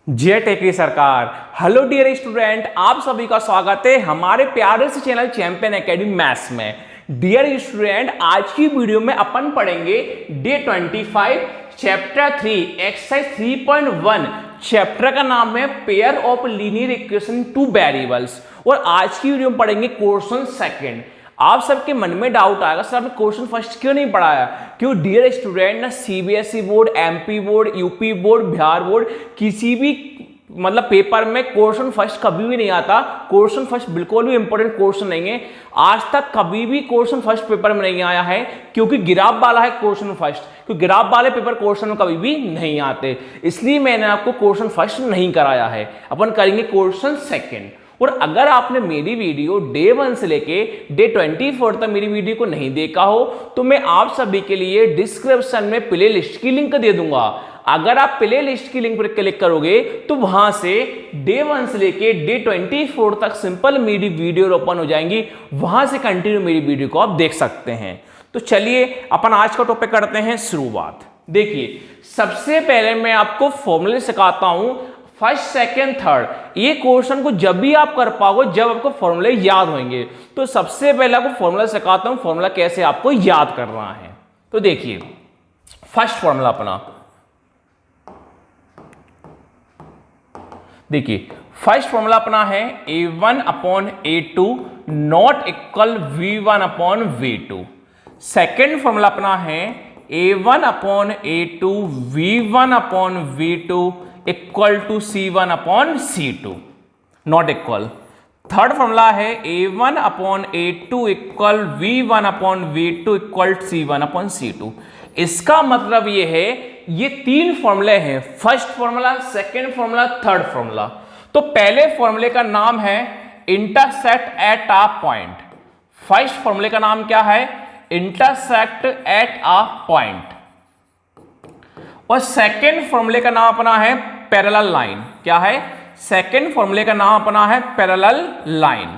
जय टेकी सरकार। Hello dear student, आप सभी का स्वागत है हमारे प्यारे से चैनल चैंपियन एकेडमी मैथ्स में। डियर स्टूडेंट, आज की वीडियो में अपन पढ़ेंगे डे 25 चैप्टर 3 एक्सरसाइज 3.1। चैप्टर का नाम है pair of linear equation two variables और आज की वीडियो में पढ़ेंगे क्वेश्चन सेकंड। आप सबके मन में डाउट आएगा, सर आपने क्वेश्चन फर्स्ट क्यों नहीं पढ़ाया? क्यों डियर स्टूडेंट, ना CBSE board, MP board, UP board, Bihar board, किसी भी मतलब पेपर में क्वेश्चन फर्स्ट कभी भी नहीं आता। क्वेश्चन फर्स्ट बिल्कुल भी इंपॉर्टेंट क्वेश्चन नहीं है। आज तक कभी भी क्वेश्चन फर्स्ट पेपर में नहीं आया है, क्योंकि ग्राफ वाला है क्वेश्चन फर्स्ट, क्योंकि ग्राफ वाले पेपर क्वेश्चन में कभी भी नहीं आते, इसलिए मैंने आपको क्वेश्चन फर्स्ट नहीं कराया है। अपन करेंगे क्वेश्चन सेकेंड। और अगर आपने मेरी वीडियो डे 1 से लेके डे 24 तक मेरी वीडियो को नहीं देखा हो तो मैं आप सभी के लिए डिस्क्रिप्शन में प्ले लिस्ट की लिंक दे दूंगा। अगर आप प्ले लिस्ट की लिंक पर क्लिक करोगे तो वहां से डे 1 से लेके डे 24 तक सिंपल मेरी वीडियो ओपन हो जाएंगी, वहां से कंटिन्यू मेरी वीडियो को आप देख सकते हैं। तो चलिए अपन आज का टॉपिक करते हैं शुरुआत। देखिए, सबसे पहले मैं आपको फॉर्मूले सिखाता हूं फर्स्ट सेकेंड थर्ड। ये क्वेश्चन को जब भी आप कर पाओगे जब आपको फॉर्मूले याद होंगे। तो सबसे पहले आपको फॉर्मूला सिखाता हूं, फॉर्मूला कैसे आपको याद करना है। तो देखिए, फर्स्ट फॉर्मूला अपना, देखिए फर्स्ट फॉर्मूला अपना है a1 upon a2 not equal v1 upon v2। Second formula अपना है a1 upon a2 v1 upon v2 equal to c1 upon c2 not equal. Third formula है a1 upon a2 equal v1 upon v2 equal c1 upon c2। इसका मतलब ये है, ये तीन फॉर्मूले हैं, first formula, second formula, third formula. तो पहले फॉर्मूले का नाम है intersect at a point. First फॉर्मूले का नाम क्या है? Intersect at a point. और सेकेंड फॉर्मूले का नाम अपना है पैरेलल लाइन। क्या है? सेकेंड फॉर्मूले का नाम अपना है पैरेलल लाइन।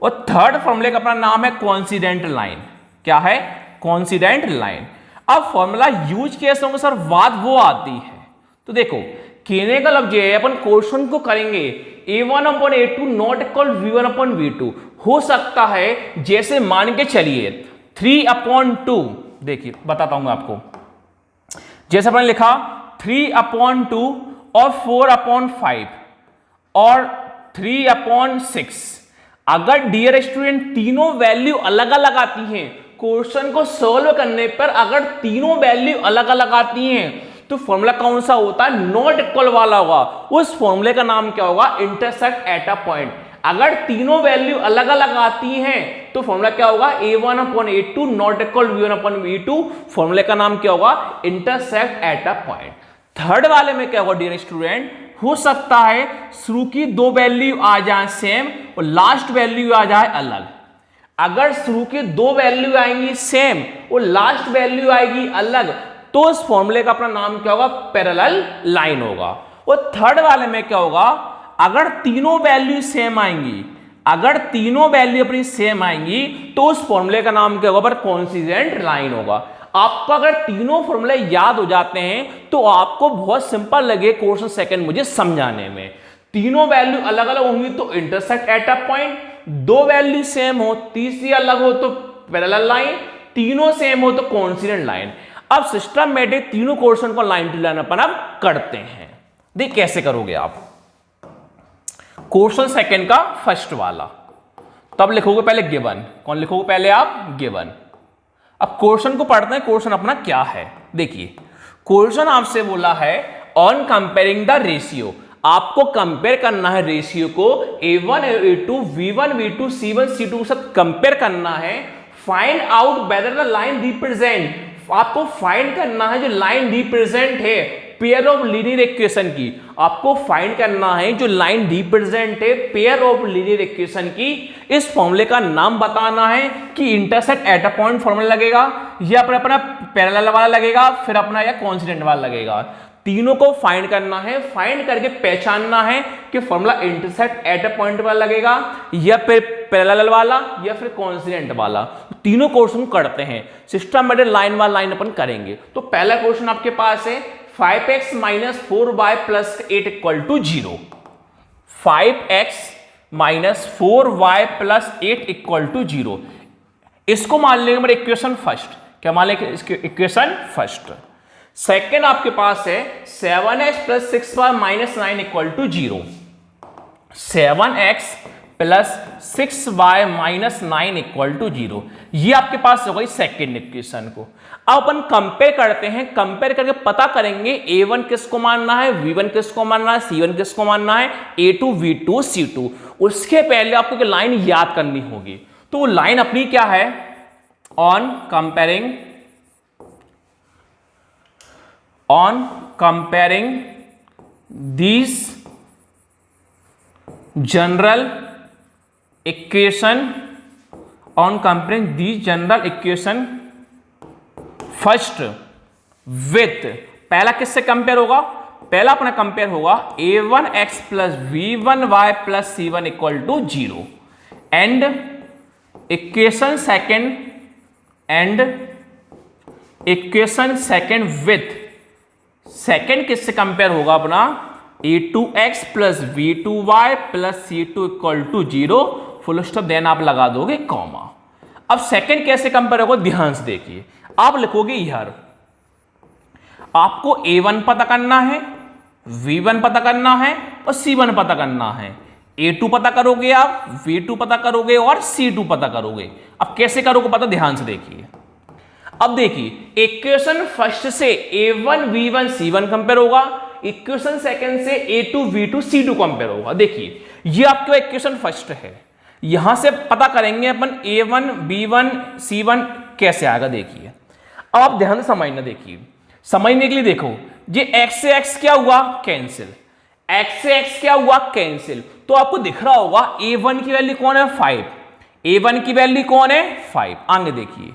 और थर्ड फॉर्मूले का अपना नाम है कोइंसिडेंट लाइन। क्या है? Coincident line. अब फॉर्मूला यूज कैसे होंगे सर? बात वो आती है। तो देखो, कहने का लफ्ज है अपन क्वेश्चन को करेंगे a1 upon a2 not equal v1 upon v2। हो सकता है जैसे मान के चलिए 3 अपॉन 2, देखिए बताता हूं आपको। जैसे अपन लिखा 3 अपॉन 2 और 4 अपॉन 5 और 3 अपॉन 6। अगर डियर स्टूडेंट तीनों वैल्यू अलग अलग आती हैं, क्वेश्चन को सॉल्व करने पर अगर तीनों वैल्यू अलग अलग आती हैं तो फॉर्मूला कौन सा होता है? नॉट इक्वल वाला होगा। उस फॉर्मूले का नाम क्या होगा? Intersect at a point. अगर तीनों वैल्यू अलग अलग आती हैं तो फॉर्मूला क्या होगा? a1 upon a2 not equal v1 upon v2। फॉर्मूले का नाम क्या होगा? Intersect at a point. Third वाले में क्या होगा डियर स्टूडेंट? हो सकता है शुरू की दो वैल्यू आ जाए सेम और लास्ट वैल्यू आ जाए अलग। अगर शुरू की दो वैल्यू आएंगी सेम और लास्ट वैल्यू आएगी अलग तो उस फॉर्मूले का अपना नाम क्या होगा? पैरेलल लाइन होगा। और थर्ड वाले में क्या होगा? अगर तीनों वैल्यू सेम आएंगी, अगर तीनों वैल्यू अपनी सेम आएंगी तो उस फॉर्मूले का नाम क्या होगा? पर कोइंसिडेंट लाइन होगा। आपको अगर तीनों फॉर्मूले याद हो जाते हैं तो आपको बहुत सिंपल लगे क्वेश्चन सेकंड मुझे समझाने में। तीनों वैल्यू अलग अलग होंगी तो इंटरसेक्ट एट अ पॉइंट, दो वैल्यू सेम हो, तीसरी अलग हो तो पैरेलल लाइन, तीनों सेम हो तो कोइंसिडेंट लाइन। अब सिस्टमैटिक तीनों क्वेश्चन को लाइन टू लाइन अपन अब करते हैं। देख कैसे करोगे आप। क्वेश्चन सेकंड का फर्स्ट वाला, तब लिखोगे पहले गिवन। कौन लिखोगे पहले आप? गिवन। अब क्वेश्चन को पढ़ते हैं, क्वेश्चन अपना क्या है। देखिए, क्वेश्चन आपसे बोला है ऑन कंपेयरिंग द रेशियो। आपको कंपेयर करना है रेशियो को a1 a2 v1 v2 c1 c2 के साथ कंपेयर करना है। Find out whether the line represent, आपको फाइंड करना है जो लाइन रिप्रेजेंट है पेयर ऑफ लीनियर इक्वेशन की। आपको फाइंड करना है जो लाइन रिप्रेजेंट है पेयर ऑफ लीनियर इक्वेशन की। इस फॉर्मूले का नाम बताना है कि intersect at a point formula लगेगा या अपना पैरेलल वाला लगेगा, फिर अपना या कोइंसिडेंट वाला लगेगा। तीनों को फाइंड करना है, फाइंड करके पहचानना है कि formula intersect at a point वाला लगेगा या फिर पैरेलल वाला या फिर कोइंसिडेंट वाला। तीनों क्वेश्चन करते हैं, सिस्टमेटिक लाइन बाय लाइन अपन करेंगे। तो पहला क्वेश्चन आपके पास है 5x minus 4y plus 8 equal to 0। 5x minus 4y plus 8 equal to 0, इसको मान लेंगे मेरे इक्वेशन फर्स्ट। क्या मान लेंगे इसके इक्वेशन फर्स्ट। सेकेंड आपके पास है 7x plus 6y minus 9 equal to 0। 7x plus 6y minus 9 equal to 0, ये आपके पास हो गई सेकेंड इक्वेशन को। अब अपन कंपेयर करते हैं, कंपेयर करके पता करेंगे a1 किसको मानना है, v1 किसको मानना है, c1 किसको मानना है, a2 v2 c2। उसके पहले आपको एक लाइन याद करनी होगी। तो वो लाइन अपनी क्या है, on comparing these general equation, on comparing these general equation first with, पहला किससे कंपेयर होगा, पहला अपना कंपेयर होगा a1x plus v1y plus c1 equal to 0 and equation second with, सेकेंड किससे कंपेयर होगा अपना a2x plus v2y plus c2 equal to 0 full stop, then आप लगा दोगे कॉमा। अब सेकेंड कैसे कंपेयर होगा ध्यान से देखिए, आप लिखोगे यार आपको a1 पता करना है, v1 पता करना है और c1 पता करना है। a2 पता करोगे आप, v2 पता करोगे और c2 पता करोगे। अब कैसे करोगे पता, ध्यान से देखिए। अब देखिए इक्वेशन फर्स्ट से a1 v1 c1 कंपेयर होगा, इक्वेशन सेकंड से a2 v2 c2 कंपेयर होगा। देखिए ये आपका इक्वेशन फर्स्ट है, यहां से पता करेंगे अपन a1 b1 c1 कैसे आएगा। देखिए अब आप ध्यान से समझना, देखिए समझने के लिए देखो, ये x से x क्या हुआ कैंसिल, x से x क्या हुआ कैंसिल। तो आपको दिख रहा होगा a1 की वैल्यू कौन है 5, a1 की वैल्यू कौन है 5। आगे देखिए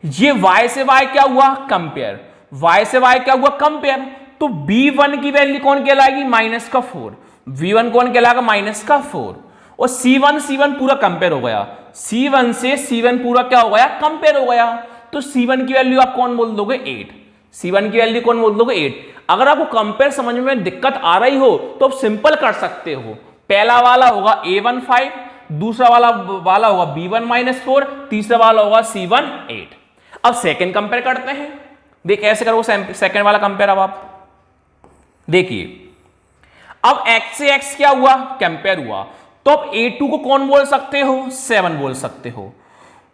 ये y से y क्या हुआ कंपेयर, y से y क्या हुआ कंपेयर। तो b1 की वैल्यू कौन कहलाएगी माइनस का 4, v1 कौन कहलाएगा माइनस का 4 और c1 पूरा कंपेयर हो गया, c1 से c1 पूरा क्या हो गया कंपेयर हो गया। तो c1 की वैल्यू आप कौन बोल दोगे 8, c1 की वैल्यू कौन बोल दोगे 8। अगर आपको कंपेयर समझ में दिक्कत आ रही हो तो आप सिंपल कर सकते हो, पहला वाला होगा a1 5, दूसरा वाला होगा b1 माइनस 4, तीसरा वाला होगा c1 8। अब सेकंड कंपेयर करते हैं, देख कैसे करोगे सेकंड वाला कंपेयर। अब आप देखिए अब x से x क्या हुआ कंपेयर हुआ, तो अब a2 को कौन बोल सकते हो 7 बोल सकते हो।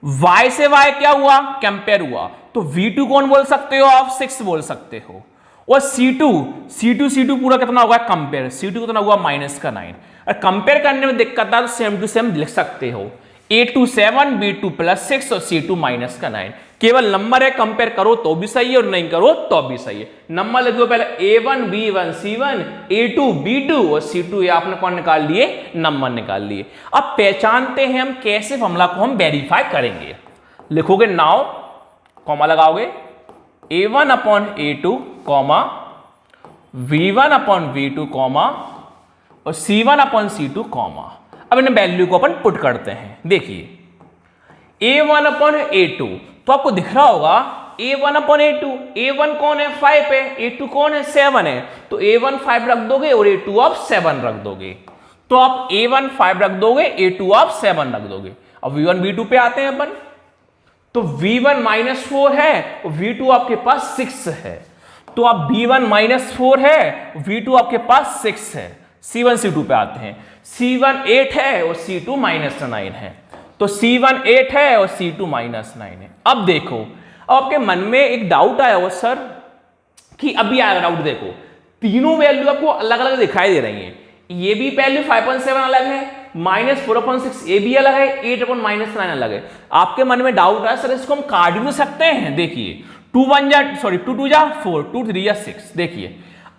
y से y क्या हुआ कंपेयर हुआ, तो v2 कौन बोल सकते हो आप 6 बोल सकते हो। और c2 पूरा कितना हुआ कंपेयर, c2 कितना हुआ माइनस का 9। और कंपेयर करने में दिक्कत है तो सेम टू सेम लिख सकते हो, a2 7 b2 प्लस 6 और c2 माइनस का 9। केवल नंबर है, कंपेयर करो तो भी सही है और नहीं करो तो भी सही है। नंबर लिख दो पहले a1 b1 c1 a2 b2 और c2, ये आपने कौन निकाल लिए नंबर निकाल लिए। अब पहचानते हैं हम कैसे फॉर्मूला को हम वेरीफाई करेंगे। लिखोगे नाउ कॉमा लगाओगे a1 upon a2 comma v1 upon v2 comma और c1 अपॉन c2 कॉमा। अब इन वैल्यू को अपन पुट करते हैं। देखिए a1 अपॉन a2, तो आपको दिख रहा होगा a1 अपॉन a2, a1 कौन है 5 है, a2 कौन है 7 है। तो a1 5 रख दोगे और a2 आप 7 रख दोगे। तो आप a1 5 रख दोगे, a2 आप 7 रख दोगे। अब v1 v2 पे आते हैं अपन, तो v1 माइनस 4 है और v2 आपके पास 6 है। तो आप v1 माइनस 4 है, v2 आपके पास 6 है। c1 c2 पे आते हैं, c1 8 है और c2 माइनस 9 है। तो c1 8 है और c2 माइनस 9 है। अब देखो, अब आपके मन में एक डाउट आया हो सर कि अभी आया डाउट, देखो तीनों वैल्यू आपको अलग अलग दिखाई दे रही हैं। ये भी वैल्यू 5.7 अलग है, माइनस 4.6 ये भी अलग है, 8/-9 अलग है। आपके मन में डाउट है सर इसको हम काट भी सकते हैं। देखिए 2 2 जा 4, 2 3 जा 6। देखिए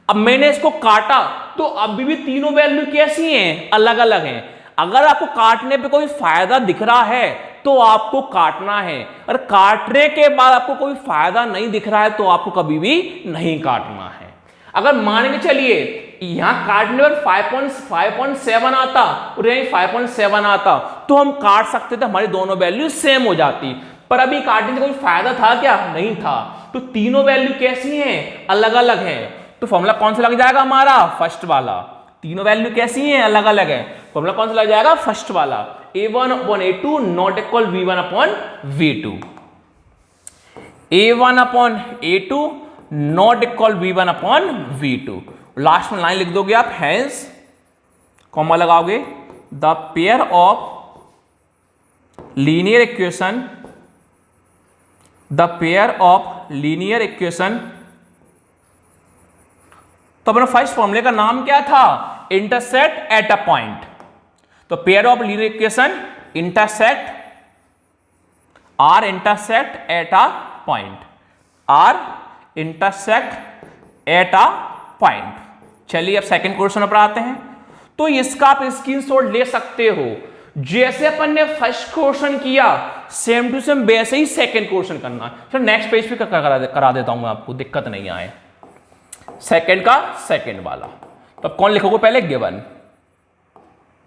अब मैंने इसको काटा तो अभी भी तीनों वैल्यू कैसी हैं अलग अलग हैं। अगर आपको काटने पे कोई फायदा दिख रहा है तो आपको काटना है, और काटने के बाद आपको कोई फायदा नहीं दिख रहा है तो आपको कभी भी नहीं काटना है। अगर मान के चलिए यहां काटने पर 5.7 आता और यहीं 5.7 आता तो हम काट सकते थे, हमारी दोनों वैल्यू सेम हो जाती। पर अभी काटने से कोई फायदा था क्या? नहीं था। तो तीनों वैल्यू कैसी हैं? अलग अलग है। तो फॉर्मूला कौन सा लग जाएगा हमारा? फर्स्ट वाला। तीनों वैल्यू कैसी हैं? अलग अलग है। फॉर्मूला कौन सा लग जाएगा? फर्स्ट वाला, a1/a2 not equal v1/v2। a1/a2 not equal v1/v2। Last में लाइन लिख दोगे आप, हैंस कॉमा लगाओगे, the pair of linear equation, the pair of linear equation. तो अपना फर्स्ट फॉर्मूले का नाम क्या था? Intersect at a point. तो pair of linear equation intersect, are intersect at a point, are intersect at a point. चलिए अब सेकंड क्वेश्चन पर आते हैं। तो इसका आप स्क्रीनशॉट ले सकते हो। जैसे अपन ने फर्स्ट क्वेश्चन किया सेम टू सेम वैसे ही सेकंड क्वेश्चन करना। चलो नेक्स्ट पेज पे करा देता हूं मैं, आपको दिक्कत नहीं आए। सेकंड का सेकंड वाला, तो कौन लिखोगे पहले? गिवन,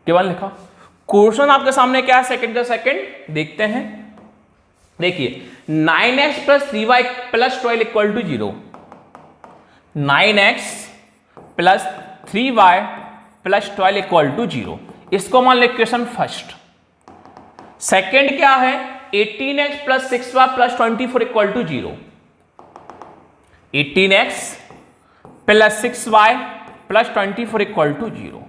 गिवन लिखा। क्वेश्चन आपके सामने क्या है? सेकंड का सेकंड देखते हैं। देखिए 9x + 3y + 12 = 0। 9x + 3y + 12 = 0। इसको मान लो इक्वेशन फर्स्ट। सेकंड क्या है? 18x + 6y + 24 = 0। 18x + 6y + 24 = 0।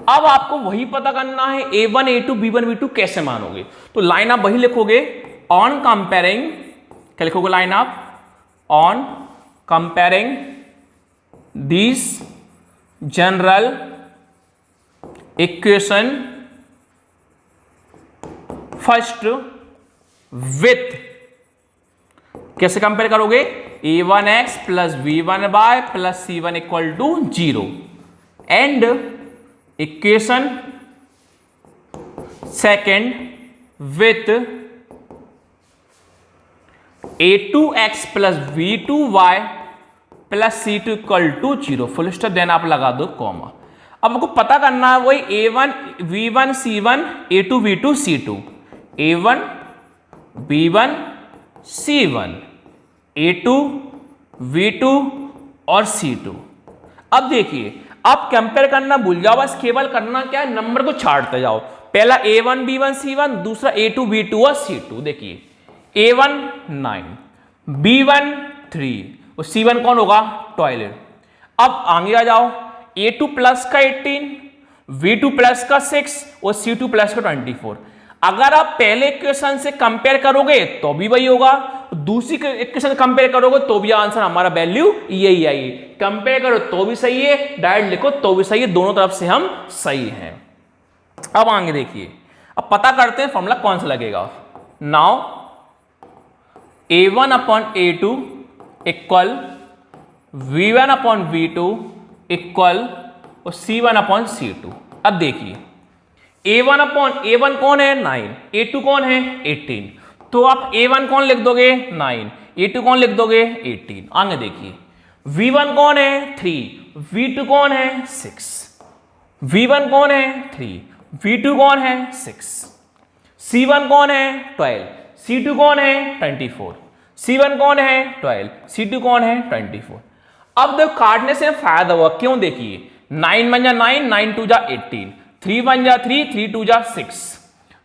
अब आपको वही पता करना है a1 a2 b1 b2 कैसे मानोगे। तो लाइन आप वही लिखोगे, ऑन कंपेयरिंग, क्या लिखोगे लाइन आप? On comparing this general equation first with, कैसे कंपेयर करोगे? a1x + b1y + c1 = 0 and equation second with a2x + b2y + c2 = 0। Full stop देना आप लगा दो कॉमा। अब आपको पता करना है वही a1 v1 c1 a2 v2 c2, a1 b1 c1 a2 v2 और c2। अब देखिए, अब कंपेयर करना भूल जाओ, बस केवल करना क्या है? नंबर को छाड़ते जाओ। पहला a1 b1 c1, दूसरा a2 b2 और c2। देखिए a1 9, b1 3 और c1 कौन होगा? 12। अब आगे आ जाओ, a2 प्लस का 18, v2 प्लस का 6 और c2 प्लस का 24। अगर आप पहले इक्वेशन से कंपेयर करोगे तो भी वही होगा, दूसरी इक्वेशन से कंपेयर करोगे तो भी आंसर हमारा वैल्यू यही आई। कंपेयर करो तो भी सही है, डायरेक्ट लिखो तो भी सही है, दोनों तरफ से हम सही हैं। अब आगे देखिए, अब पता करते हैं फॉर्मूला कौन सा लगेगा। Now a1/a2 equal v1/v2 equal और c1/c2। अब देखिए a1 कौन है? 9, a2 कौन है? 18। तो आप a1 कौन लिख दोगे? 9, a2 कौन लिख दोगे? 18। आगे देखिए v1 कौन है? 3, v2 कौन है? 6। v1 कौन है? 3, v2 कौन है? 6। c1 कौन है? 12, c2 कौन है? 24। c1 कौन है? 12, c2 कौन है? 24। अब देखो काटने से फायदा हुआ, क्यों? देखिए 9 1 जा 9, 9 2 जा 18, 3 1 जा 3, 3 2 जा 6,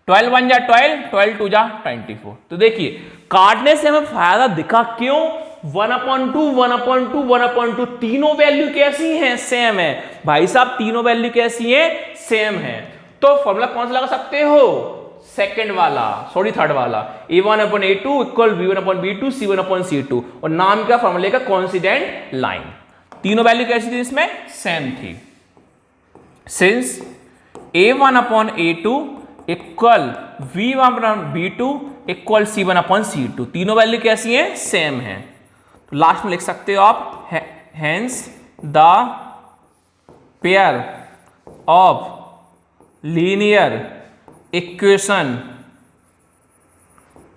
12 1 जा 12, 12 2 जा 24। तो देखिए काटने से हमें फायदा दिखा, क्यों? 1/2 1/2 1/2 तीनों वैल्यू कैसी हैं? सेम है। भाई साहब तीनों वैल्यू कैसी हैं? सेम है। तो फॉर्मूला कौन सा लगा सकते हो? सेकंड वाला, सॉरी थर्ड वाला, a1/a2 इक्वल v1/v2 c1/c2। और नाम क्या फॉर्मूले का? Coincident line. तीनों वैल्यू कैसी थी इसमें? सेम थी। Since a1/a2 equal v1/v2 equal c1/c2, तीनों वैल्यू कैसी हैं? सेम है। तो लास्ट में लिख सकते हो आप, hence the pair of linear equation,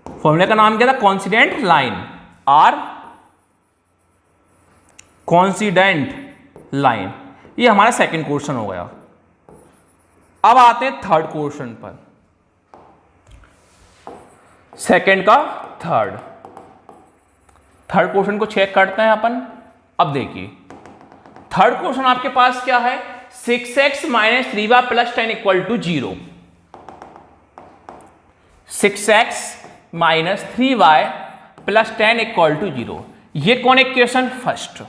फॉर्मूले का नाम क्या था? Coincident line, are coincident line. ये हमारा सेकंड क्वेश्चन हो गया। अब आते हैं थर्ड क्वेश्चन पर। सेकंड का थर्ड क्वेश्चन को चेक करते हैं अपन। अब देखिए थर्ड क्वेश्चन आपके पास क्या है, 6x minus 3y plus 10 equal to 0। 6x minus 3y plus 10 equal to 0, ये कौन इक्वेशन? फर्स्ट।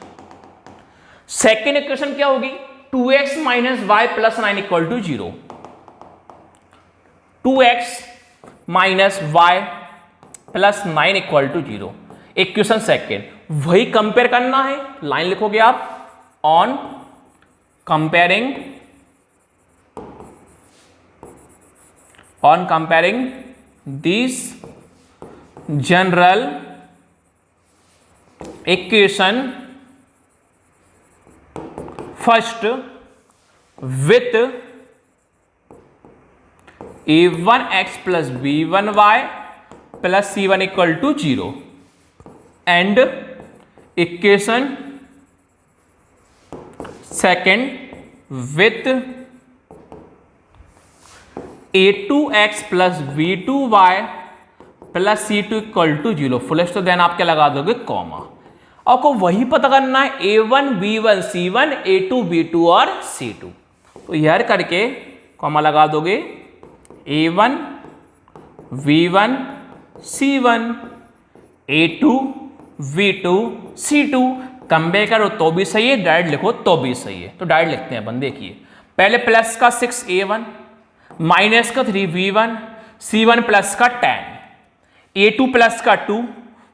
सेकेंड इक्वेशन क्या होगी? 2x minus y plus 9 equal to 0। 2x minus y plus 9 equal to 0, equation second. वही compare करना है, line लिखोगे आप, on comparing this general equation first with a1x plus b1y plus c1 equal to 0 and equation second with a2x plus b2y plus c2 equal to 0 full stop, then आप क्या लगा दोगे? Comma. आपको वही पता करना है a1 b1 c1 a2 b2 और c2, तो यार करके कॉमा लगा दोगे a1 v1 c1 a2 v2 c2। Compare करो तो भी सही है, डायरेक्ट लिखो तो भी सही है। तो डायरेक्ट लिखते हैं अपन। देखिए पहले प्लस का 6a1 माइनस का 3v1 c1 प्लस का 10 a2 प्लस का 2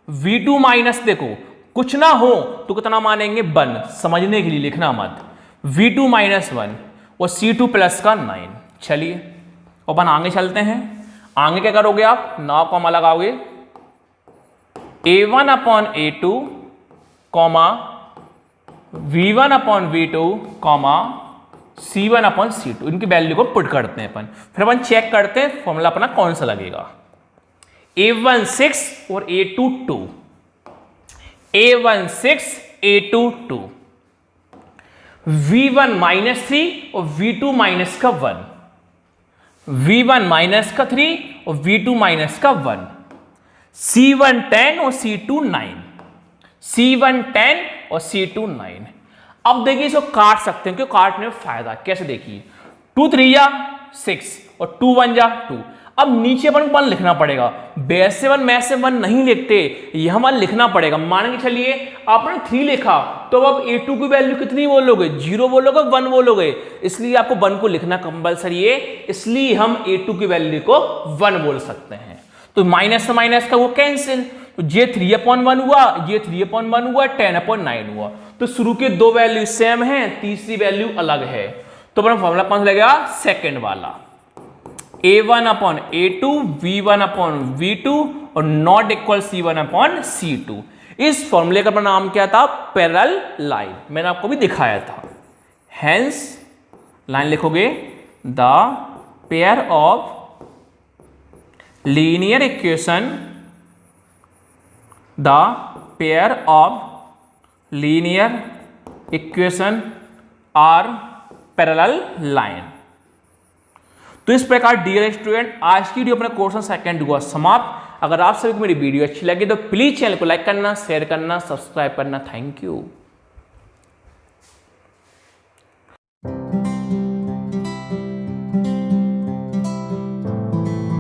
v2 माइनस, देखो कुछ ना हो तो कितना मानेंगे? 1, समझने के लिए लिखना मत। v2 माइनस 1 और c2 प्लस का 9। चलिए अपन आगे चलते हैं। आगे क्या करोगे आप? नाव कॉमा लगाओगे a1 upon a2 comma v1 upon v2 comma c1 upon c2, इनकी वैल्यू को पुट करते हैं अपन। फिर अपन चेक करते हैं फॉर्मूला अपना कौन सा लगेगा। a1 6 और a2 2, a1 6 a2 2, v1 minus 3 और v2 माइनस का 1, v1 माइनस का 3 और v2 माइनस का 1, c1 10 और c2 9, c1 10 और c2 9। अब देखिए इसको काट सकते हैं, क्यों काटने में फायदा कैसे? देखिए 2 3 या 6 और 2 1 या 2। अब नीचे अपन 1 लिखना पड़ेगा, वैसे 1 में से 1 नहीं लिखते, यहां 1 लिखना पड़ेगा। मान के चलिए आपने 3 लिखा तो अब a2 की वैल्यू कितनी बोलोगे? 0 बोलोगे, 1 बोलोगे, इसलिए आपको 1 को लिखना कंपलसरी है, इसलिए हम a2 की वैल्यू को 1 बोल सकते हैं। तो माइनस से माइनस का वो कैंसिल, तो ये 3/1 हुआ, ये 3/1 हुआ, 10/9 हुआ। तो शुरू के 2 वैल्यू सेम हैं, तीसरी वैल्यू अलग है। तो अपना फॉर्मूला कौन सा लगेगा? सेकंड वाला, a1 upon a2 v1 upon v2 और not equal c1 upon c2। इस फॉर्मूले का नाम क्या था? पैरेलल लाइन, मैंने आपको भी दिखाया था। हेंस लाइन लिखोगे the pair of linear equation, the pair of linear equation are parallel line. तो इस प्रकार डियर स्टूडेंट आज की वीडियो अपना क्वेश्चन सेकंड हुआ समाप्त। अगर आप सभी को मेरी वीडियो अच्छी लगी तो प्लीज चैनल को लाइक करना, शेयर करना, सब्सक्राइब करना। Thank you.